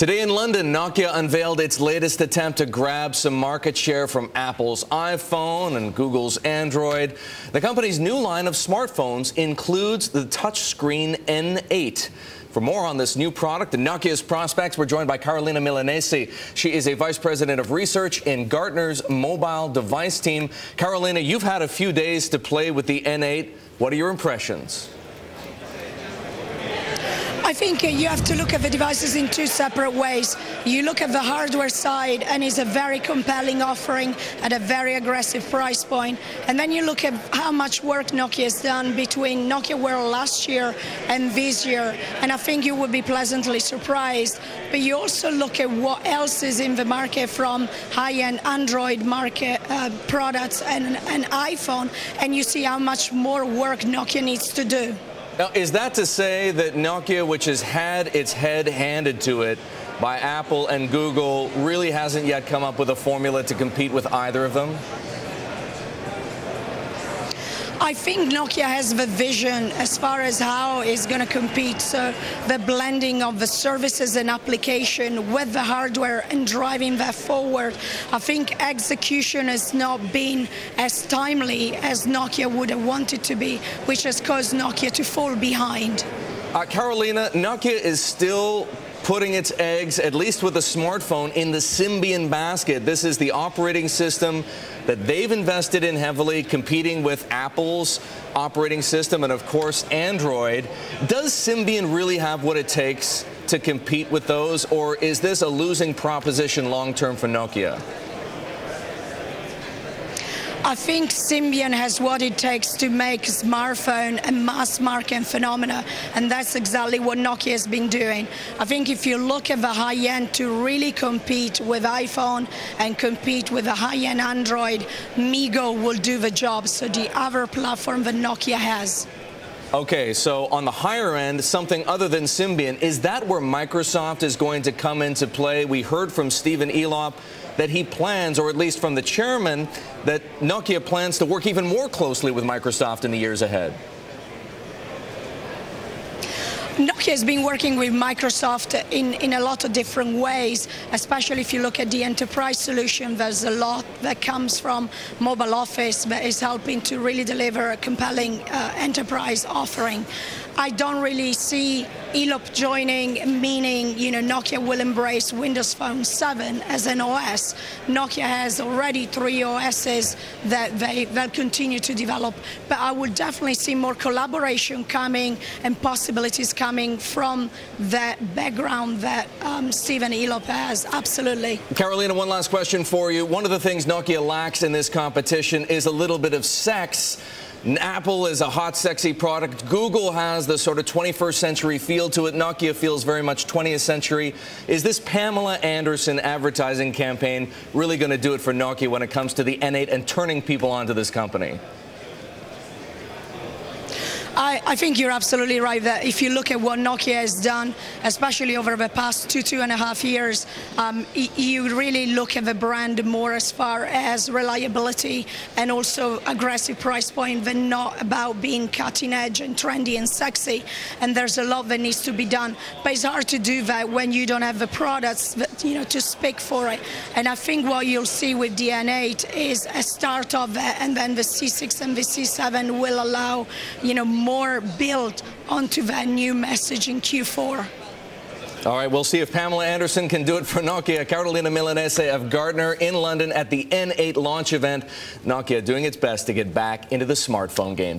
Today in London, Nokia unveiled its latest attempt to grab some market share from Apple's iPhone and Google's Android. The company's new line of smartphones includes the touchscreen N8. For more on this new product and Nokia's prospects, we're joined by Carolina Milanesi. She is a vice president of research in Gartner's mobile device team. Carolina, you've had a few days to play with the N8. What are your impressions? I think you have to look at the devices in two separate ways. You look at the hardware side, and it's a very compelling offering at a very aggressive price point. And then you look at how much work Nokia has done between Nokia World last year and this year, and I think you would be pleasantly surprised. But you also look at what else is in the market from high-end Android market products and iPhone, and you see how much more work Nokia needs to do. Now, is that to say that Nokia, which has had its head handed to it by Apple and Google, really hasn't yet come up with a formula to compete with either of them? I think Nokia has the vision as far as how it's going to compete. So the blending of the services and application with the hardware and driving that forward. I think execution has not been as timely as Nokia would have wanted to be, which has caused Nokia to fall behind. Carolina, Nokia is still putting its eggs, at least with the smartphone, in the Symbian basket. This is the operating system that they've invested in heavily, competing with Apple's operating system and, of course, Android. Does Symbian really have what it takes to compete with those, or is this a losing proposition long-term for Nokia? I think Symbian has what it takes to make a smartphone a mass market phenomena, and that's exactly what Nokia has been doing. I think if you look at the high end to really compete with iPhone and compete with the high-end Android, MeeGo will do the job, so the other platform that Nokia has. Okay, so on the higher end, something other than Symbian, is that where Microsoft is going to come into play? We heard from Stephen Elop that he plans, or at least from the chairman, that Nokia plans to work even more closely with Microsoft in the years ahead. Nokia has been working with Microsoft in a lot of different ways, especially if you look at the enterprise solution. There's a lot that comes from mobile office that is helping to really deliver a compelling enterprise offering. I don't really see Elop joining, meaning Nokia will embrace Windows Phone 7 as an OS. Nokia has already 3 OSs that they'll continue to develop, but I would definitely see more collaboration coming and possibilities coming from that background that Stephen Elop has. Absolutely. Carolina, one last question for you. One of the things Nokia lacks in this competition is a little bit of sex. Apple is a hot, sexy product. Google has the sort of 21st century feel to it. Nokia feels very much 20th century. Is this Pamela Anderson advertising campaign really going to do it for Nokia when it comes to the N8 and turning people onto this company? I think you're absolutely right that if you look at what Nokia has done, especially over the past 2.5 years, you really look at the brand more as far as reliability and also aggressive price point than not about being cutting edge and trendy and sexy. And there's a lot that needs to be done. But it's hard to do that when you don't have the products that, to speak for it. And I think what you'll see with the N8 is a start of that, and then the C6 and the C7 will allow, more build onto that new message in Q4. All right, we'll see if Pamela Anderson can do it for Nokia. Carolina Milanesi of Gartner in London at the N8 launch event. Nokia doing its best to get back into the smartphone game.